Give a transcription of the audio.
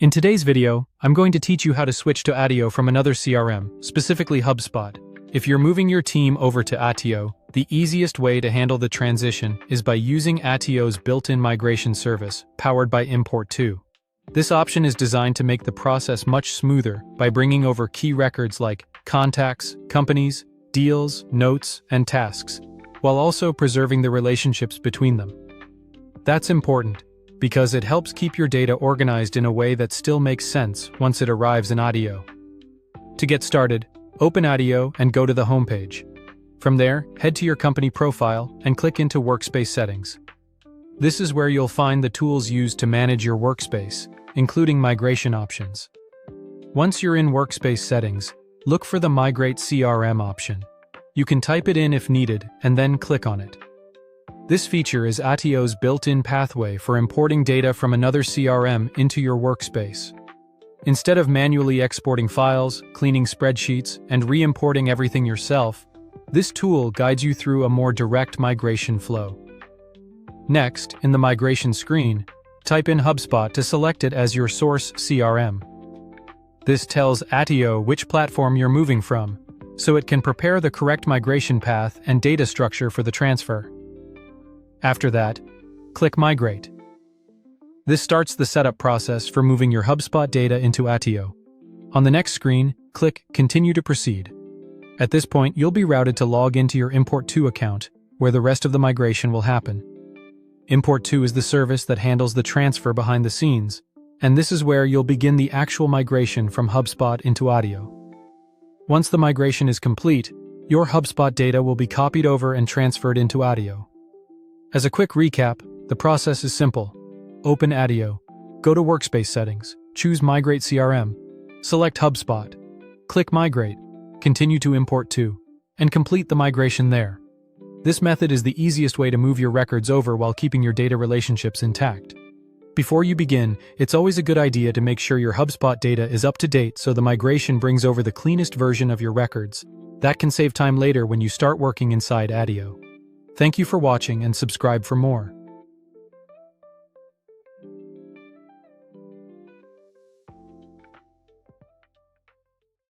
In today's video, I'm going to teach you how to switch to Attio from another CRM, specifically HubSpot. If you're moving your team over to Attio, the easiest way to handle the transition is by using Attio's built-in migration service, powered by Import2. This option is designed to make the process much smoother by bringing over key records like contacts, companies, deals, notes, and tasks, while also preserving the relationships between them. That's important, because it helps keep your data organized in a way that still makes sense once it arrives in Attio. To get started, open Attio and go to the homepage. From there, head to your company profile and click into Workspace settings. This is where you'll find the tools used to manage your workspace, including migration options. Once you're in Workspace settings, look for the Migrate CRM option. You can type it in if needed and then click on it. This feature is Attio's built-in pathway for importing data from another CRM into your workspace. Instead of manually exporting files, cleaning spreadsheets, and re-importing everything yourself, this tool guides you through a more direct migration flow. Next, in the migration screen, type in HubSpot to select it as your source CRM. This tells Attio which platform you're moving from, so it can prepare the correct migration path and data structure for the transfer. After that, click Migrate. This starts the setup process for moving your HubSpot data into Attio. On the next screen, click Continue to proceed. At this point, you'll be routed to log into your Import2 account, where the rest of the migration will happen. Import2 is the service that handles the transfer behind the scenes, and this is where you'll begin the actual migration from HubSpot into Attio. Once the migration is complete, your HubSpot data will be copied over and transferred into Attio. As a quick recap, the process is simple. Open Attio, go to Workspace settings, choose Migrate CRM, select HubSpot, click Migrate, continue to Import2, and complete the migration there. This method is the easiest way to move your records over while keeping your data relationships intact. Before you begin, it's always a good idea to make sure your HubSpot data is up to date so the migration brings over the cleanest version of your records. That can save time later when you start working inside Attio. Thank you for watching and subscribe for more.